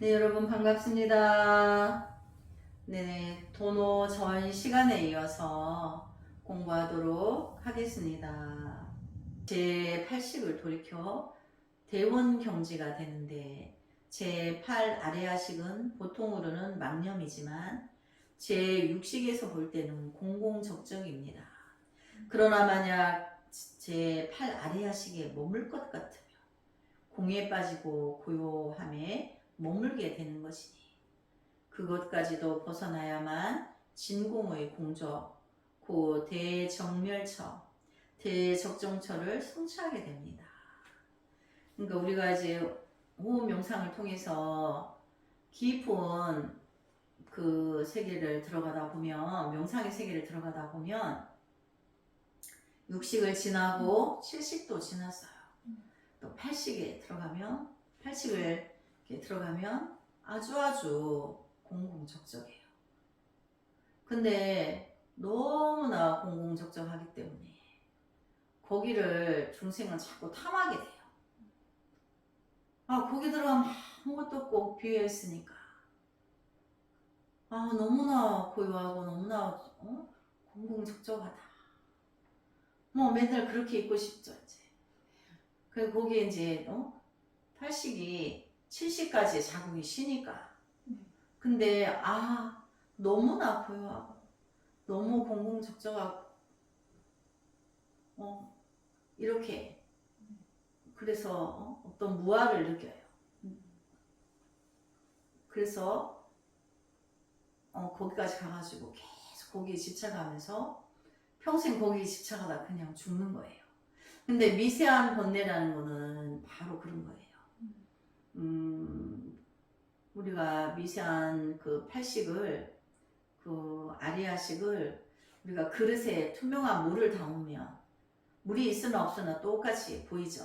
네, 여러분 반갑습니다. 네, 도노 전 시간에 이어서 공부하도록 하겠습니다. 제 80을 돌이켜 대원 경지가 되는데 제 8 아래하식은 보통으로는 망념이지만 제 6식에서 볼 때는 공공적적입니다. 그러나 만약 제 8 아래하식에 머물 것 같으면 공에 빠지고 고요함에 머물게 되는 것이니 그것까지도 벗어나야만 진공의 공적, 고 대정멸처, 대적정처를 성취하게 됩니다. 그러니까 우리가 이제 호흡 명상을 통해서 깊은 그 세계를 들어가다 보면, 명상의 세계를 들어가다 보면 육식을 지나고 칠식도 지났어요. 또 팔식에 들어가면, 팔식을 이렇게 들어가면 아주 공공적적해요. 근데 너무나 공공적적하기 때문에 거기를 중생은 자꾸 탐하게 돼요. 아, 거기 들어가면 아무것도 없고 비어있으니까 아, 너무나 고요하고 너무나 공공적적하다. 뭐 맨날 그렇게 있고 싶죠 이제. 그리고 거기에 이제 팔식이 7식까지 자궁이 쉬니까. 근데 너무나 고요하고 너무 공공적적하고 이렇게 그래서 어떤 무아를 느껴요. 그래서 거기까지 가가지고 계속 거기에 집착하면서 평생 거기에 집착하다 그냥 죽는 거예요. 근데 미세한 번뇌라는 거는 바로 그런 거예요. 우리가 미세한 그 팔식을, 그 아리아식을 우리가 그릇에 투명한 물을 담으면 물이 있으나 없으나 똑같이 보이죠.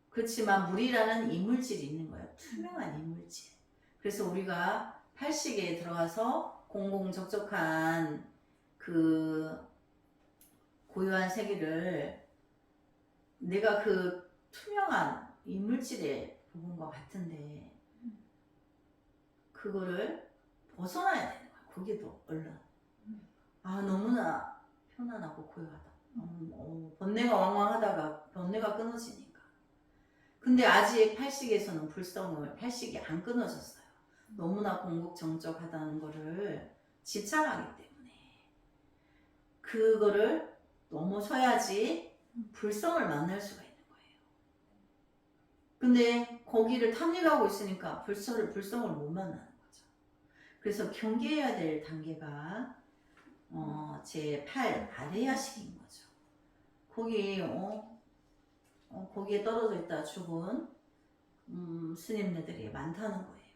그렇지만 물이라는 이물질이 있는 거예요. 투명한 이물질. 그래서 우리가 팔식에 들어가서 공공적적한 그 고요한 세계를 내가 그 투명한 이물질의 부분과 같은데 그거를 벗어나야 되는 거야. 거기도 얼른. 너무나 편안하고 고요하다. 번뇌가 왕왕하다가 번뇌가 끊어지니까. 근데 아직 팔식에서는 팔식이 안 끊어졌어요. 너무나 공공정적하다는 거를 집착하기 때문에 그거를 넘어서야지 불성을 만날 수가 있는 거예요. 근데 거기를 탐닉하고 있으니까 불성을 못 만나는 거죠. 그래서 경계해야 될 단계가 제 8 아레야식인 거죠. 거기에 떨어져 있다 죽은 스님네들이 많다는 거예요.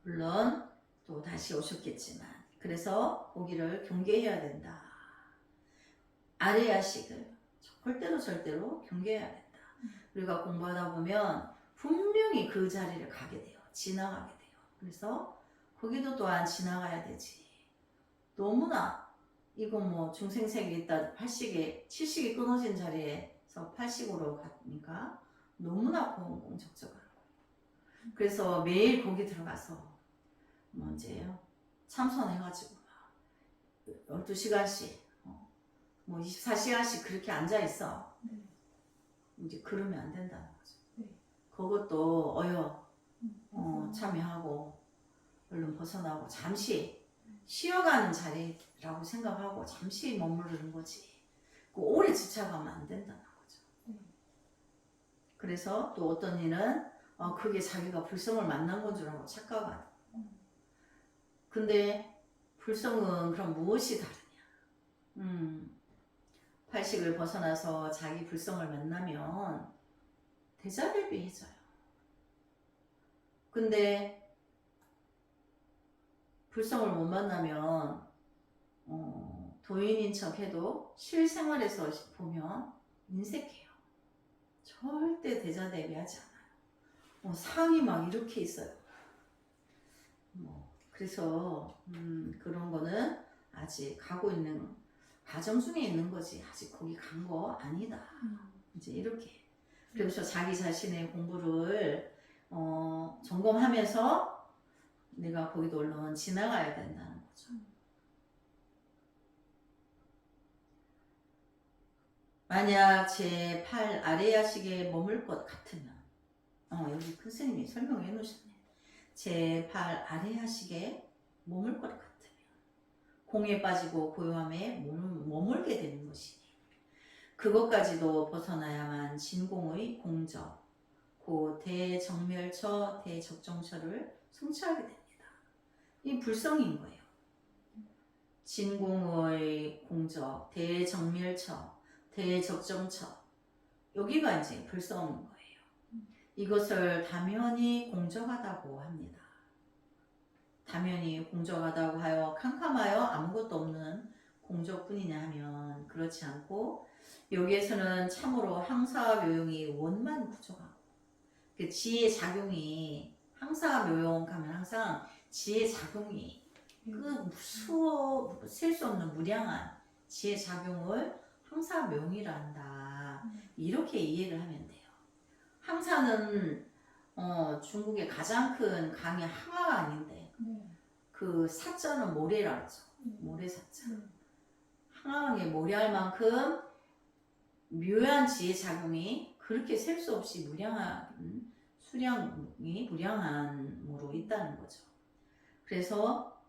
물론 또 다시 오셨겠지만 그래서 거기를 경계해야 된다. 아레야식을 절대로 경계해야 된다. 우리가 공부하다 보면 분명히 그 자리를 가게 돼요. 지나가게 돼요. 그래서 거기도 또한 지나가야 되지. 너무나 이거 뭐 중생세계에 있다 8식에 7식이 끊어진 자리에서 8식으로 가니까 너무나 공공적적한 거예요. 그래서 매일 거기 들어가서 뭐 이제 참선해가지고 12시간씩 뭐 24시간씩 그렇게 앉아 있어. 이제 그러면 안 된다는 거죠. 그것도 참여하고 얼른 벗어나고 잠시 쉬어가는 자리라고 생각하고 잠시 머무르는 거지. 그 오래 집착하면 안 된다는 거죠. 그래서 또 어떤 이는 그게 자기가 불성을 만난 건 줄 알고 착각하는. 근데 불성은 그럼 무엇이 다르냐? 팔식을 벗어나서 자기 불성을 만나면 대자별비해져요. 근데 불성을 못 만나면 도인인 척 해도 실생활에서 보면 인색해요. 절대 대자대비하지 않아요. 상이 막 이렇게 있어요. 그래서 그런 거는 아직 가고 있는 과정 중에 있는 거지. 아직 거기 간 거 아니다. 이제 이렇게. 그래서 자기 자신의 공부를 점검하면서 내가 거기도 얼른 지나가야 된다는 거죠. 만약 제8 아레야식에 머물 것 같으면 여기 큰 스님이 설명해 놓으셨네. 제8 아레야식에 머물 것 같으면 공에 빠지고 고요함에 머물게 되는 것이니 그것까지도 벗어나야만 진공의 공적 고 대정멸처 대적정처를 성취하게 됩니다. 이 불성인 거예요. 진공의 공적 대정멸처 대적정처 여기가 이제 불성인 거예요. 이것을 다면이 공적하다고 합니다. 다면이 공적하다고 하여 캄캄하여 아무것도 없는 공적뿐이냐 하면 그렇지 않고 여기에서는 참으로 항사묘용이 원만 부족하고 그 지혜 작용이 항사묘용 가면 항상 지혜 작용이 그 셀 수 없는 무량한 지혜 작용을 항사묘용이라 한다. 이렇게 이해를 하면 돼요. 항사는 중국의 가장 큰 강이 항아가 아닌데 그 사자는 모래라 그러죠. 모래사자. 항아강에 모래할 만큼 묘한 지혜 작용이 그렇게 셀 수 없이 무량한 수량이 무량함으로 있다는 거죠. 그래서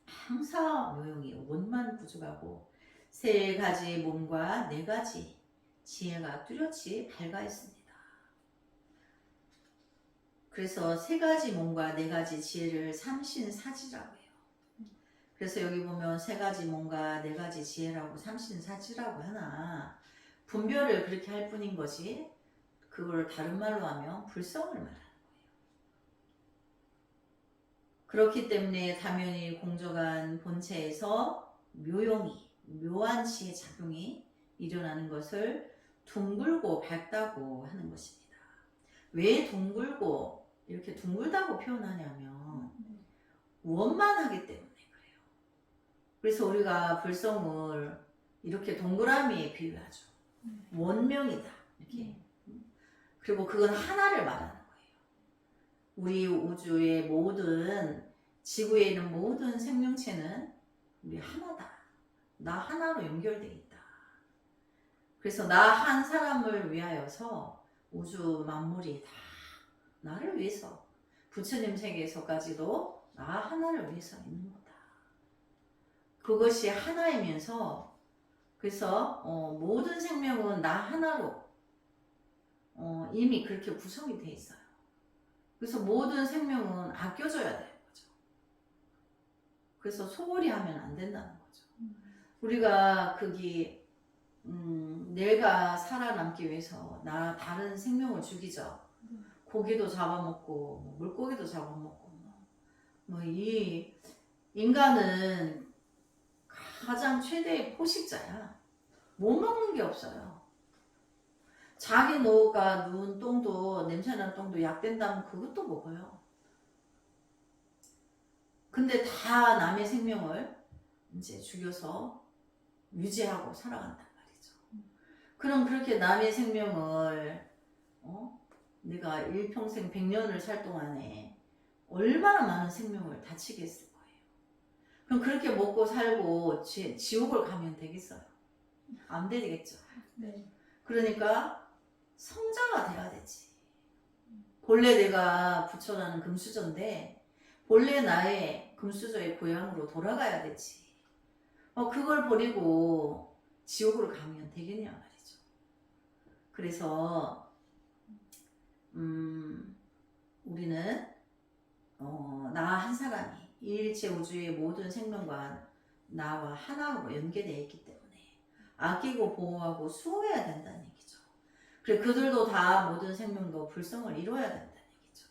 항사 묘용이 원만 부족하고 세 가지 몸과 네 가지 지혜가 뚜렷이 밝아 있습니다. 그래서 세 가지 몸과 네 가지 지혜를 삼신사지라고 해요. 그래서 여기 보면 세 가지 몸과 네 가지 지혜라고 삼신사지라고 하나 분별을 그렇게 할 뿐인 것이 그걸 다른 말로 하면 불성을 말하는 거예요. 그렇기 때문에 다면이 공적한 본체에서 묘한 지혜 작용이 일어나는 것을 둥글고 밝다고 하는 것입니다. 왜 둥글고 이렇게 둥글다고 표현하냐면 원만하기 때문에 그래요. 그래서 우리가 불성을 이렇게 동그라미에 비유하죠. 원명이다 이렇게. 그리고 그건 하나를 말하는 거예요. 우리 우주의 모든 지구에 있는 모든 생명체는 우리 하나다. 나 하나로 연결되어 있다. 그래서 나 한 사람을 위하여서 우주 만물이 다 나를 위해서 부처님 세계에서까지도 나 하나를 위해서 있는 거다. 그것이 하나이면서 그래서 모든 생명은 나 하나로 이미 그렇게 구성이 돼 있어요. 그래서 모든 생명은 아껴줘야 되는 거죠. 그래서 소홀히 하면 안 된다는 거죠. 우리가 내가 살아남기 위해서 다른 생명을 죽이죠. 고기도 잡아먹고 물고기도 잡아먹고 이 인간은 가장 최대의 포식자야. 못 먹는 게 없어요. 자기 노가 누운 똥도 냄새나는 똥도 약된다면 그것도 먹어요. 근데 다 남의 생명을 이제 죽여서 유지하고 살아간단 말이죠. 그럼 그렇게 남의 생명을 내가 일평생 100년을 살 동안에 얼마나 많은 생명을 다치겠을 거예요. 그럼 그렇게 먹고 살고 지옥을 가면 되겠어요? 안 되겠죠. 네. 그러니까 성자가 돼야 되지. 본래 내가 부처라는 금수저인데 본래 나의 금수저의 고향으로 돌아가야 되지. 그걸 버리고 지옥으로 가면 되겠냐 말이죠. 그래서 우리는 나 한 사람이 일체 우주의 모든 생명과 나와 하나로 연계되어 있기 때문에 아끼고 보호하고 수호해야 된다는 얘기죠. 그래 그들도 다 모든 생명도 불성을 이루어야 된다는 얘기죠.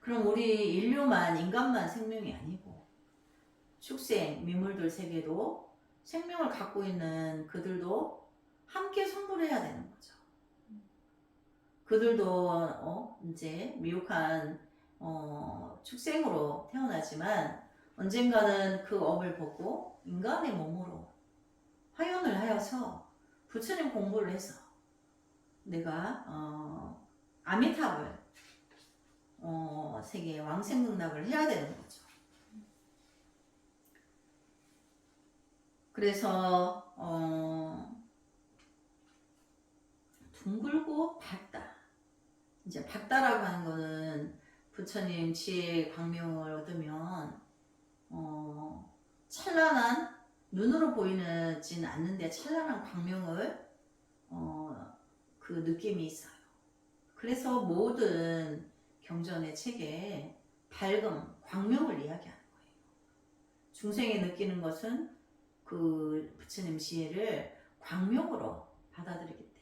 그럼 우리 인류만 인간만 생명이 아니고 축생, 미물들 세계도 생명을 갖고 있는 그들도 함께 성불해야 되는 거죠. 그들도 이제 미혹한 축생으로 태어나지만 언젠가는 그 업을 벗고 인간의 몸으로 화연을 하여서 부처님 공부를 해서 내가 아미탑을 세계에 왕생극락을 해야 되는 거죠. 그래서 둥글고 밝다. 이제 밝다라고 하는 거는 부처님 지혜 광명을 얻으면 찬란한, 눈으로 보이지는 않는데 찬란한 광명을 그 느낌이 있어요. 그래서 모든 경전의 책에 밝음, 광명을 이야기하는 거예요. 중생이 느끼는 것은 그 부처님 지혜를 광명으로 받아들이기 때문에.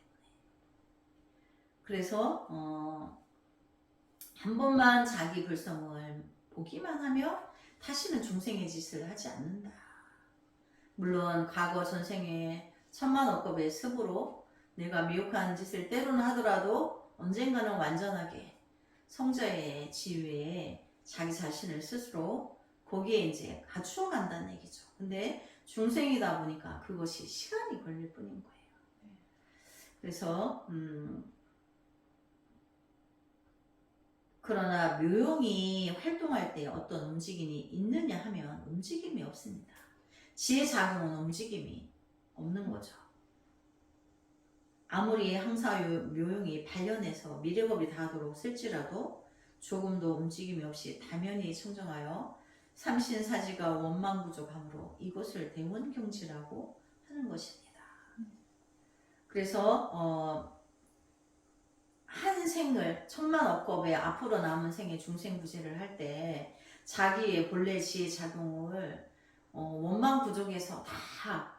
그래서 한 번만 자기 불성을 보기만 하면 다시는 중생의 짓을 하지 않는다. 물론 과거 전생에 천만억겁의 습으로 내가 미혹한 짓을 때로는 하더라도 언젠가는 완전하게 성자의 지위에 자기 자신을 스스로 거기에 이제 갖추어 간다는 얘기죠. 근데 중생이다 보니까 그것이 시간이 걸릴 뿐인 거예요. 그래서 그러나 묘용이 활동할 때 어떤 움직임이 있느냐 하면 움직임이 없습니다. 지혜 작용은 움직임이 없는 거죠. 아무리 항사 묘용이 발현해서 미륵업이 닿도록 쓸지라도 조금도 움직임이 없이 다면히 청정하여 삼신사지가 원망부족함으로 이것을 대원경지라고 하는 것입니다. 그래서 한 생을 천만억겁의 앞으로 남은 생의 중생구제를 할 때 자기의 본래 지혜 작용을 원망부족에서 다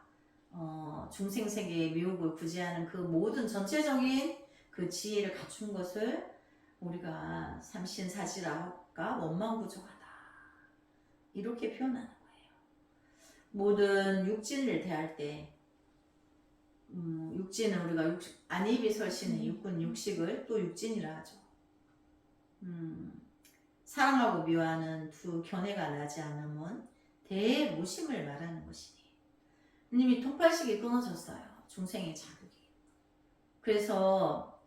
중생세계의 미혹을 구제하는 그 모든 전체적인 그 지혜를 갖춘 것을 우리가 삼신사지라가 원망부족하다 이렇게 표현하는 거예요. 모든 육진을 대할 때 육진은 우리가 안이비설신의 육군 육식을 또 육진이라 하죠. 사랑하고 미워하는 두 견해가 나지 않으면 대무심을 말하는 것이니 이미 통팔식이 끊어졌어요. 중생의 자극이. 그래서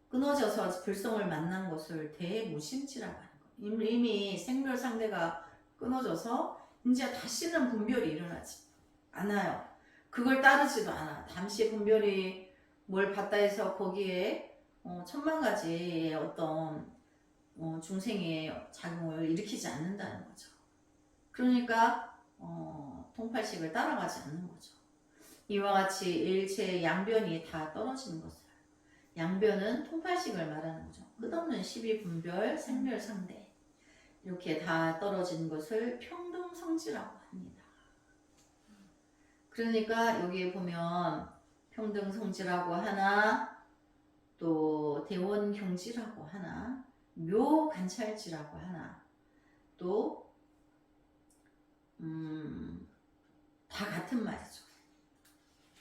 끊어져서 불성을 만난 것을 대무심지라고 하는 거예요. 이미 생멸 상대가 끊어져서 이제 다시는 분별이 일어나지 않아요. 그걸 따르지도 않아. 잠시 분별이 뭘 봤다 해서 거기에 천만 가지의 어떤 중생의 작용을 일으키지 않는다는 거죠. 그러니까 통팔식을 따라가지 않는 거죠. 이와 같이 일체의 양변이 다 떨어지는 것을, 양변은 통팔식을 말하는 거죠. 끝없는 12분별, 생멸상대 이렇게 다 떨어지는 것을 평등성지라고 합니다. 그러니까 여기에 보면 평등성지라고 하나, 또 대원경지라고 하나, 묘관찰지라고 하나, 또 다 같은 말이죠.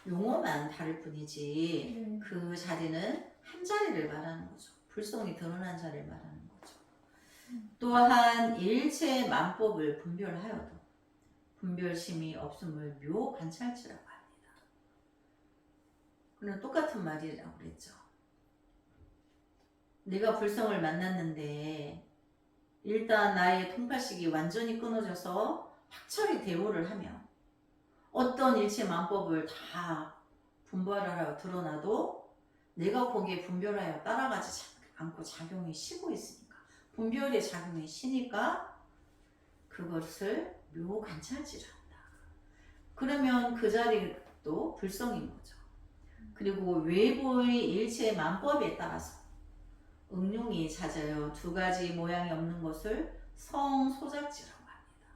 용어만 다를 뿐이지 그 자리는 한 자리를 말하는 거죠. 불성이 드러난 자리를 말하는 거죠. 또한 일체의 만법을 분별하여도 분별심이 없음을 묘관찰지라고 합니다. 그는 똑같은 말이라고 그랬죠. 내가 불성을 만났는데 일단 나의 통팔식이 완전히 끊어져서 확철이 대오를 하며 어떤 일체 만법을 다 분별하여 드러나도 내가 거기에 분별하여 따라가지 않고 작용이 쉬고 있으니까 분별의 작용이 쉬니까 그것을 묘관찰지를 한다. 그러면 그 자리도 불성인 거죠. 그리고 외부의 일체의 만법에 따라서 응용이 잦아요. 두 가지 모양이 없는 것을 성소작지라고 합니다.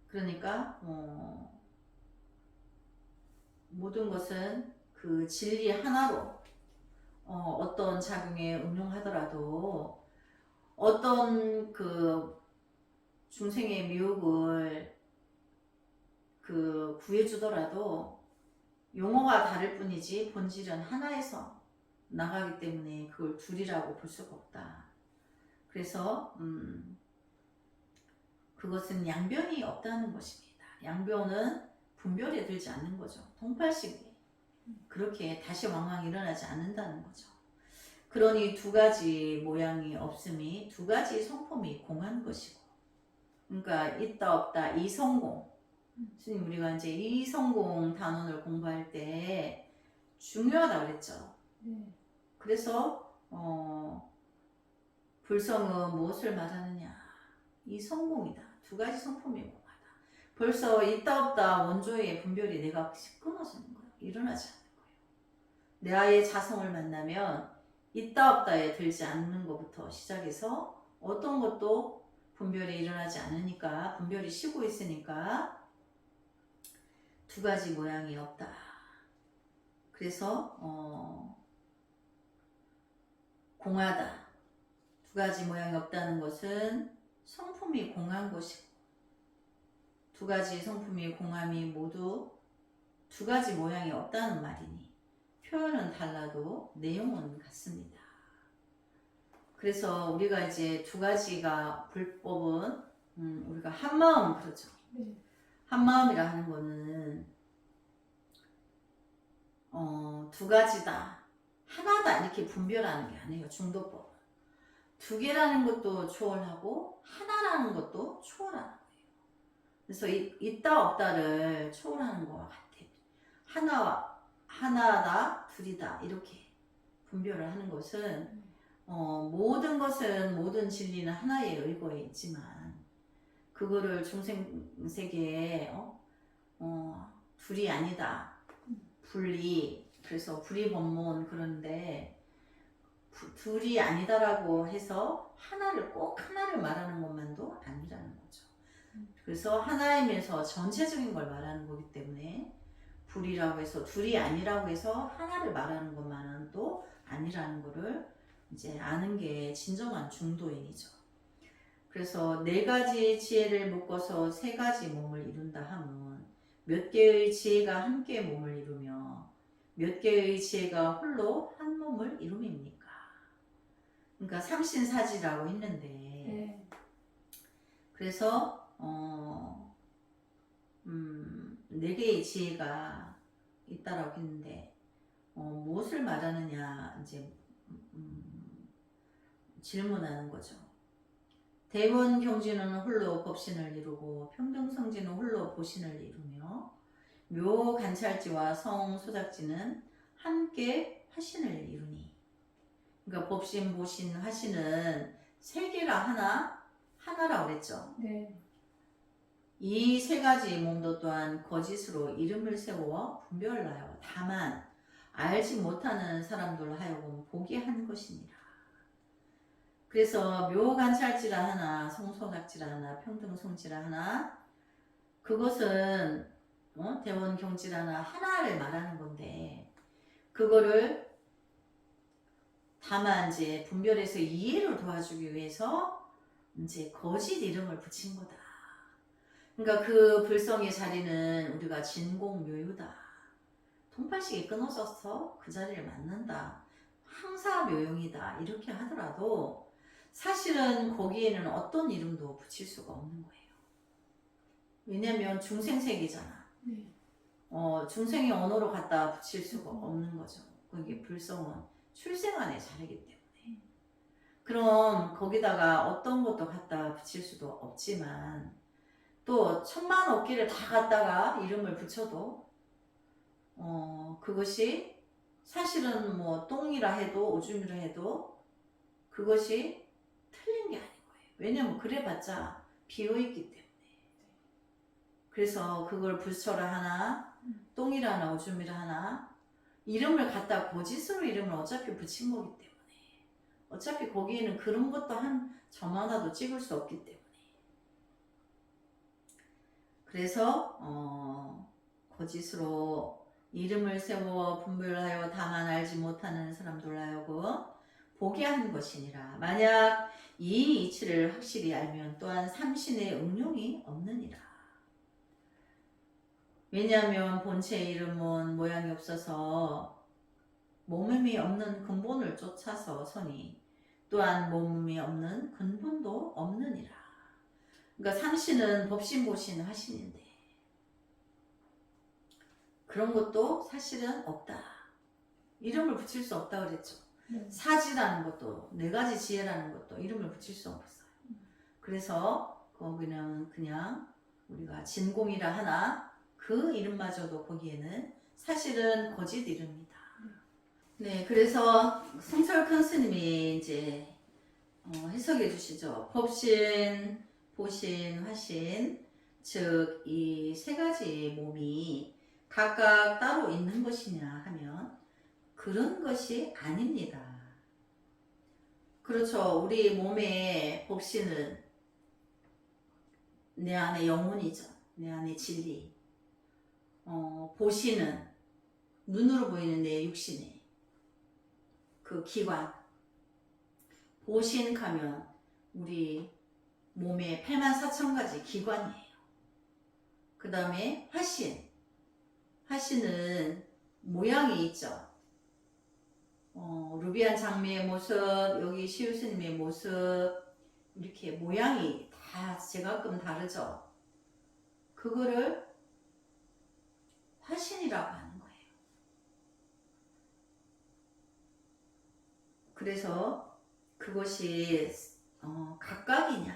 그러니까 모든 것은 그 진리 하나로 어떤 작용에 응용하더라도 어떤 그 중생의 미혹을 그 구해주더라도 용어가 다를 뿐이지 본질은 하나에서 나가기 때문에 그걸 둘이라고 볼 수가 없다. 그래서 그것은 양변이 없다는 것입니다. 양변은 분별에 들지 않는 거죠. 통팔식이 그렇게 다시 왕왕 일어나지 않는다는 거죠. 그러니 두 가지 모양이 없음이 두 가지 성품이 공한 것이고, 그러니까 있다 없다 이성공. 스님 우리가 이제 이성공 단원을 공부할 때 중요하다고 그랬죠. 네. 그래서 불성은 무엇을 말하느냐? 이성공이다. 두 가지 성품이 공하다. 벌써 있다 없다 원조의 분별이 내가 끊어지는 거예요. 일어나지 않는 거예요. 내 아의 자성을 만나면 있다 없다에 들지 않는 것부터 시작해서 어떤 것도 분별이 일어나지 않으니까, 분별이 쉬고 있으니까 두 가지 모양이 없다. 그래서 공하다. 두 가지 모양이 없다는 것은 성품이 공한 것이고, 두 가지 성품이 공함이 모두 두 가지 모양이 없다는 말이니 표현은 달라도 내용은 같습니다. 그래서 우리가 이제 두 가지가 불법은 우리가 한마음 그러죠. 네. 한마음이라 하는 거는 두 가지다, 하나다 이렇게 분별하는 게 아니에요. 중도법은 두 개라는 것도 초월하고 하나라는 것도 초월하는 거예요. 그래서 있다 없다를 초월하는 것과 같아요. 하나다 둘이다 이렇게 분별을 하는 것은 모든 것은, 모든 진리는 하나의 의거에 있지만 그거를 중생세계에 둘이 아니다, 분리, 그래서 불이법문 그런데 둘이 아니다라고 해서 꼭 하나를 말하는 것만도 아니라는 거죠. 그래서 하나이면서 전체적인 걸 말하는 거기 때문에 불이라고 해서 둘이 아니라고 해서 하나를 말하는 것만은 또 아니라는 거를 이제 아는 게 진정한 중도인이죠. 그래서 네 가지 지혜를 묶어서 세 가지 몸을 이룬다 하면 몇 개의 지혜가 함께 몸을 이루며 몇 개의 지혜가 홀로 한 몸을 이룸입니까? 그러니까 삼신사지라고 했는데, 네. 그래서 네 개의 지혜가 있다라고 했는데 무엇을 말하느냐 이제 질문하는 거죠. 대원 경지는 홀로 법신을 이루고 평등성지는 홀로 보신을 이루며 묘 관찰지와 성 소작지는 함께 화신을 이루니, 그러니까 법신, 보신, 화신은 세 개라 하나라고 그랬죠. 네. 이 세 가지 몸도 또한 거짓으로 이름을 세워 분별하여 다만 알지 못하는 사람들로 하여금 보게 한 것이니라. 그래서 묘관찰지라 하나, 성소각지라 하나, 평등성지라 하나, 그것은 대원경지라 하나 하나를 말하는 건데, 그거를 다만 이제 분별해서 이해를 도와주기 위해서 이제 거짓 이름을 붙인 거다. 그러니까 그 불성의 자리는 우리가 진공묘유다. 통팔식이 끊어져서 그 자리를 만난다. 항사묘용이다. 이렇게 하더라도 사실은 거기에는 어떤 이름도 붙일 수가 없는 거예요. 왜냐면 중생색이잖아. 네. 중생의 언어로 갖다 붙일 수가 없는 거죠. 그게 불성은 출생안의 자리이기 때문에. 그럼 거기다가 어떤 것도 갖다 붙일 수도 없지만 또 천만 억기를 다 갖다가 이름을 붙여도 그것이 사실은 뭐 똥이라 해도 오줌이라 해도 그것이 틀린 게 아닌 거예요. 왜냐면 그래봤자 비어있기 때문에. 그래서 그걸 부처라 하나, 똥이라 하나, 오줌이라 하나, 이름을 갖다 거짓으로 이름을 어차피 붙인 거기 때문에, 어차피 거기에는 그런 것도 한 점 하나도 찍을 수 없기 때문에. 그래서 거짓으로 이름을 세워 분별하여 다만 알지 못하는 사람들 하여금 보게 하는 것이니라. 만약 이 이치를 확실히 알면 또한 삼신의 응용이 없느니라. 왜냐하면 본체의 이름은 모양이 없어서 몸음이 없는 근본을 쫓아서 서니 또한 몸음이 없는 근본도 없느니라. 그러니까 삼신은 법신, 보신, 화신인데 그런 것도 사실은 없다. 이름을 붙일 수 없다 그랬죠. 네. 사지라는 것도 네 가지 지혜라는 것도 이름을 붙일 수 없어요. 그래서 거기는 그냥 우리가 진공이라 하나 그 이름마저도 거기에는 사실은 거짓 이름이다. 네, 그래서 성철 큰 스님이 이제 해석해 주시죠. 법신, 보신, 화신, 즉 이 세 가지 몸이 각각 따로 있는 것이냐 하면 그런 것이 아닙니다. 그렇죠. 우리 몸의 법신은 내 안에 영혼이죠. 내 안에 진리. 보신은 눈으로 보이는 내 육신의 그 기관. 보신하면 우리 몸에 84,000가지 기관이에요. 그 다음에 화신. 화신은 모양이 있죠. 루비안 장미의 모습, 여기 시우스님의 모습, 이렇게 모양이 다 제각금 다르죠. 그거를 화신이라고 하는 거예요. 그래서 그것이 각각이냐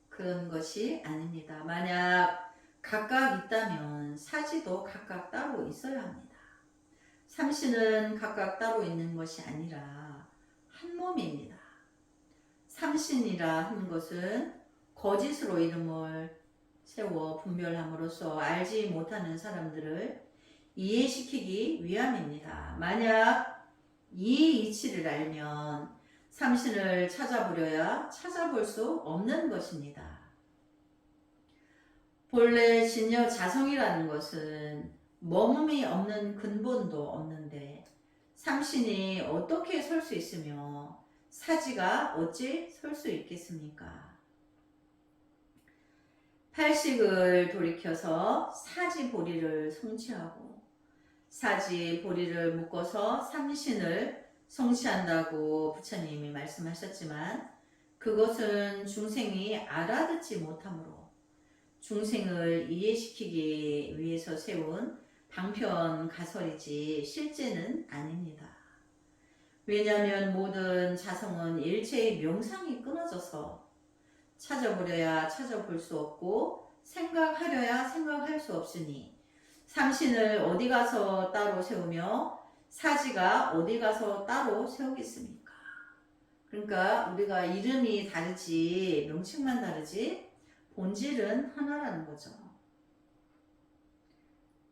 그런 것이 아닙니다. 만약 각각 있다면 사지도 각각 따로 있어야 합니다. 삼신은 각각 따로 있는 것이 아니라 한 몸입니다. 삼신이라 하는 것은 거짓으로 이름을 세워 분별함으로써 알지 못하는 사람들을 이해시키기 위함입니다. 만약 이 이치를 알면 삼신을 찾아보려야 찾아볼 수 없는 것입니다. 본래 진여 자성이라는 것은 머금이 없는 근본도 없는데 삼신이 어떻게 설 수 있으며 사지가 어찌 설 수 있겠습니까? 팔식을 돌이켜서 사지보리를 성취하고 사지보리를 묶어서 삼신을 성취한다고 부처님이 말씀하셨지만 그것은 중생이 알아듣지 못하므로 중생을 이해시키기 위해서 세운 방편 가설이지 실제는 아닙니다. 왜냐하면 모든 자성은 일체의 명상이 끊어져서 찾아보려야 찾아볼 수 없고 생각하려야 생각할 수 없으니 삼신을 어디 가서 따로 세우며 사지가 어디 가서 따로 세우겠습니까? 그러니까 우리가 이름이 다르지 명칭만 다르지 본질은 하나라는 거죠.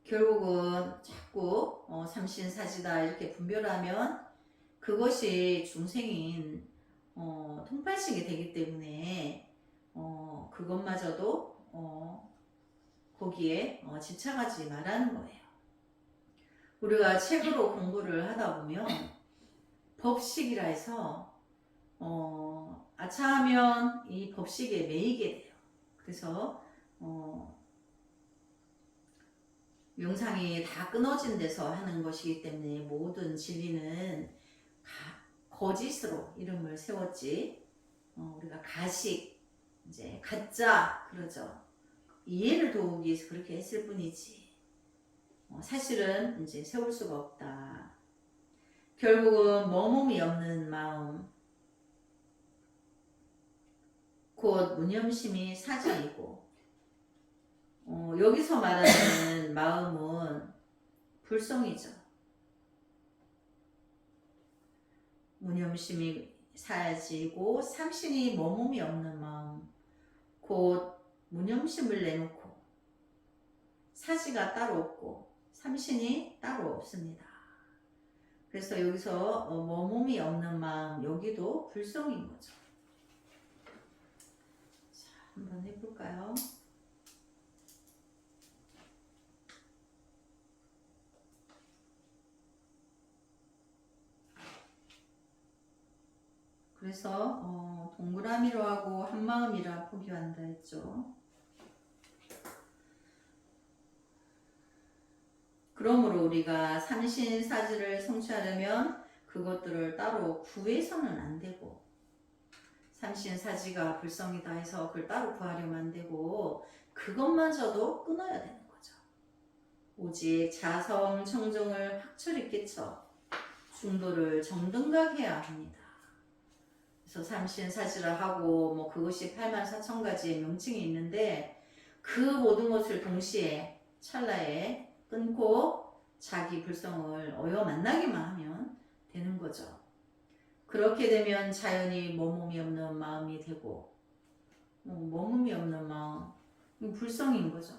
결국은 자꾸 삼신사지다 이렇게 분별하면 그것이 중생인 통팔식이 되기 때문에 그것마저도 거기에 집착하지 말라는 거예요. 우리가 책으로 공부를 하다 보면 법식이라 해서 아차하면 이 법식에 매이게 돼요. 그래서 명상이 다 끊어진 데서 하는 것이기 때문에 모든 진리는 거짓으로 이름을 세웠지 우리가 가식 이제 가짜 그러죠. 이해를 도우기 위해서 그렇게 했을 뿐이지 사실은 이제 세울 수가 없다. 결국은 머뭇이 없는 마음 곧 무념심이 사지이고 여기서 말하는 마음은 불성이죠. 무념심이 사지고 삼신이 머뭇이 없는 마음 곧 무념심을 내놓고 사지가 따로 없고 삼신이 따로 없습니다. 그래서 여기서 머뭇이 없는 마음 여기도 불성인 거죠. 자, 한번 해볼까요? 그래서 동그라미로 하고 한마음이라 포기한다 했죠. 그러므로 우리가 삼신사지를 성취하려면 그것들을 따로 구해서는 안 되고 삼신사지가 불성이다 해서 그걸 따로 구하려면 안 되고 그것마저도 끊어야 되는 거죠. 오직 자성 청정을 확철히 끼쳐 중도를 정등각해야 합니다. 그래서 삼신사지를 하고 뭐 그것이 84,000가지의 명칭이 있는데 그 모든 것을 동시에 찰나에 끊고 자기 불성을 어여 만나기만 하면 되는 거죠. 그렇게 되면 자연히 머뭇이 없는 마음이 되고 머뭇이 없는 마음, 불성인 거죠.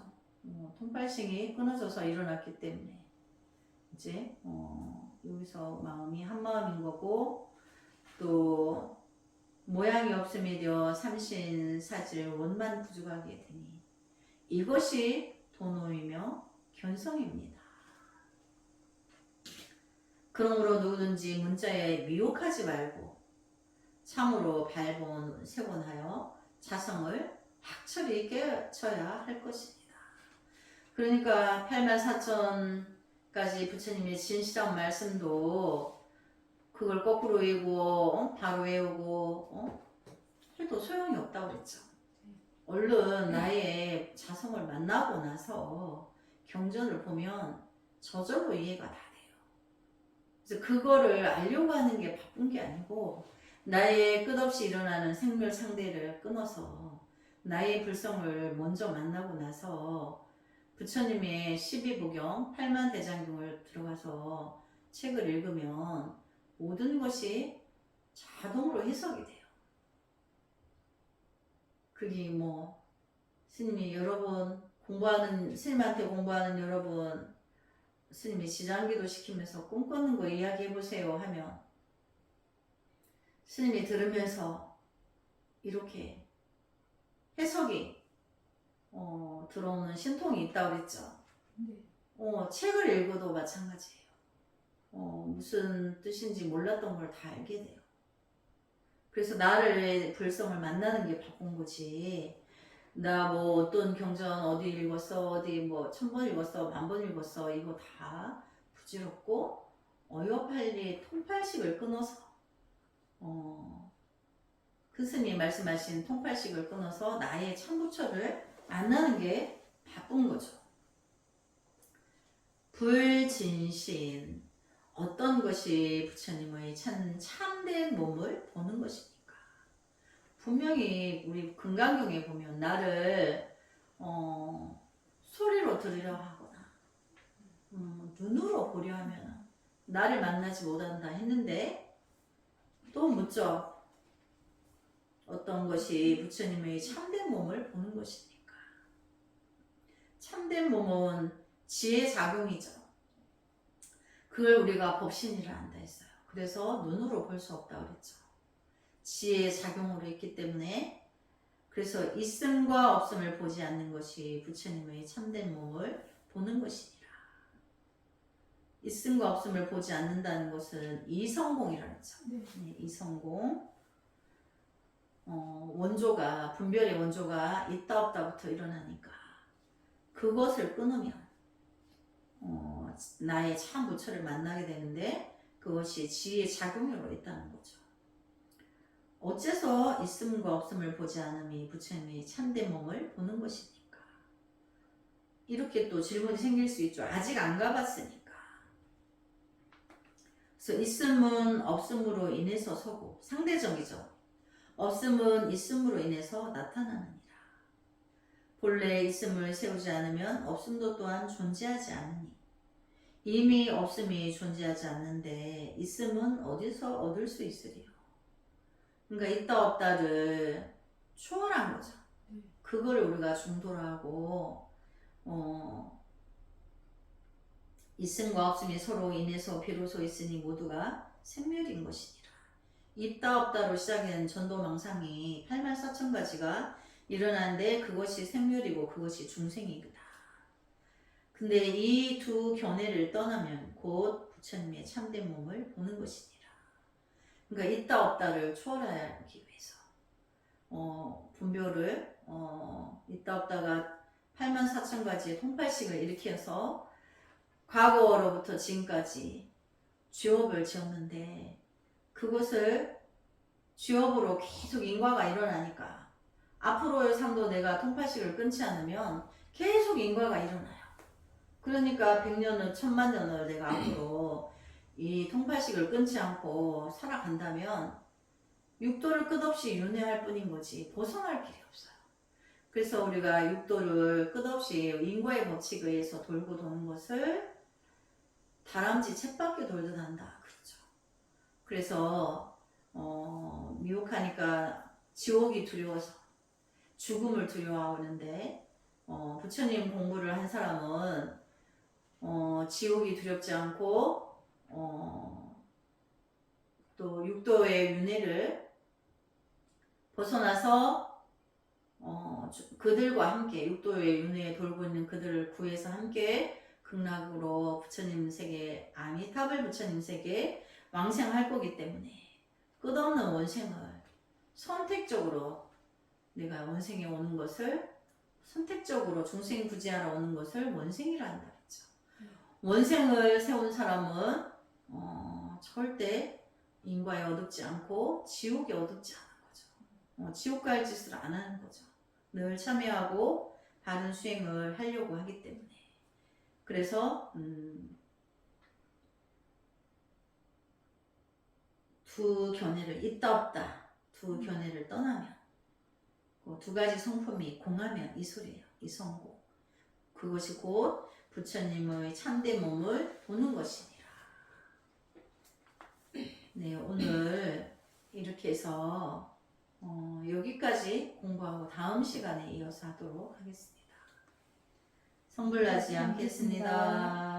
통발생이 끊어져서 일어났기 때문에 이제 여기서 마음이 한 마음인 거고 또 모양이 없음이 되어 삼신사지를 원만 부족하게 되니 이것이 도노이며 견성입니다. 그러므로 누구든지 문자에 미혹하지 말고 참으로 발본 세곤하여 자성을 확철히 깨쳐야 할 것입니다. 그러니까 84,000까지 부처님의 진실한 말씀도 그걸 거꾸로 외우고 바로 외우고 해도 소용이 없다고 그랬죠. 얼른 나의 자성을 만나고 나서 경전을 보면 저절로 이해가 다 돼요. 그래서 그거를 알려고 하는 게 바쁜 게 아니고 나의 끝없이 일어나는 생멸 상대를 끊어서 나의 불성을 먼저 만나고 나서 부처님의 12부경 8만대장경을 들어가서 책을 읽으면 모든 것이 자동으로 해석이 돼요. 그게 뭐 스님이 여러분 공부하는 스님한테 공부하는 여러분 스님이 지장기도 시키면서 꿈꾸는 거 이야기해보세요 하면 스님이 들으면서 이렇게 해석이 들어오는 신통이 있다고 그랬죠. 네. 책을 읽어도 마찬가지예요. 무슨 뜻인지 몰랐던 걸 다 알게 돼요. 그래서 나를 불성을 만나는 게 바쁜 거지. 나 뭐 어떤 경전 어디 읽었어, 어디 뭐 1000번 읽었어, 10,000번 읽었어, 이거 다 부질없고 어여빨리 통팔식을 끊어서 그 스님이 말씀하신 통팔식을 끊어서 나의 참부처를 만나는 게 바쁜 거죠. 불진신 어떤 것이 부처님의 참된 몸을 보는 것입니까? 분명히 우리 금강경에 보면 나를 소리로 들으려 하거나 눈으로 보려 하면 나를 만나지 못한다 했는데 또 묻죠. 어떤 것이 부처님의 참된 몸을 보는 것입니까? 참된 몸은 지혜 작용이죠. 그걸 우리가 법신이라 한다 했어요. 그래서 눈으로 볼 수 없다고 그랬죠. 지혜의 작용으로 있기 때문에 그래서 있음과 없음을 보지 않는 것이 부처님의 참된 몸을 보는 것이니라. 있음과 없음을 보지 않는다는 것은 이성공이라 했죠. 네, 이성공. 원조가 분별의 원조가 있다 없다부터 일어나니까 그것을 끊으면 나의 참 부처를 만나게 되는데 그것이 지혜의 작용으로 있다는 거죠. 어째서 있음과 없음을 보지 않음이 부처님의 참된 몸을 보는 것입니까? 이렇게 또 질문이 생길 수 있죠. 아직 안 가봤으니까. 그래서 있음은 없음으로 인해서 서고 상대적이죠. 없음은 있음으로 인해서 나타나느니라. 본래 있음을 세우지 않으면 없음도 또한 존재하지 않으니 이미 없음이 존재하지 않는데 있음은 어디서 얻을 수 있으리요. 그러니까 있다 없다를 초월한 거죠. 그걸 우리가 중도라고 있음과 없음이 서로 인해서 비로소 있으니 모두가 생멸인 것이니라. 있다 없다로 시작된 전도망상이 84,000가지가 일어나는데 그것이 생멸이고 그것이 중생이다. 근데 이 두 견해를 떠나면 곧 부처님의 참된 몸을 보는 것이니라. 그러니까 있다 없다를 초월하기 위해서 분별을 있다 없다가 84,000가지의 통팔식을 일으켜서 과거로부터 지금까지 쥐업을 지었는데 그것을 쥐업으로 계속 인과가 일어나니까 앞으로의 삶도 내가 통팔식을 끊지 않으면 계속 인과가 일어나요. 그러니까 100년을 1000만 년을 내가 앞으로 이 통파식을 끊지 않고 살아간다면 육도를 끝없이 윤회할 뿐인 거지 벗어날 길이 없어요. 그래서 우리가 육도를 끝없이 인과의 법칙에 의해서 돌고 도는 것을 다람쥐 쳇바퀴 돌듯 한다. 그렇죠. 그래서 미혹하니까 지옥이 두려워서 죽음을 두려워하는데 부처님 공부를 한 사람은 지옥이 두렵지 않고 또 육도의 윤회를 벗어나서 그들과 함께 육도의 윤회에 돌고 있는 그들을 구해서 함께 극락으로 부처님 세계 아미타불 부처님 세계에 왕생할 거기 때문에 끝없는 원생을 선택적으로 내가 원생에 오는 것을 선택적으로 중생 구제하러 오는 것을 원생이라 한다 그랬죠. 원생을 세운 사람은 절대 인과에 어둡지 않고 지옥에 어둡지 않은 거죠. 지옥 갈 짓을 안 하는 거죠. 늘 참여하고 바른 수행을 하려고 하기 때문에. 그래서 두 견해를 있다 없다 두 견해를 떠나면 두 가지 성품이 공하면 이 소리예요. 이 성공. 그것이 곧 부처님의 참된 몸을 보는 것이니라. 네, 오늘 이렇게 해서 여기까지 공부하고 다음 시간에 이어서 하도록 하겠습니다. 성불나지 않겠습니다.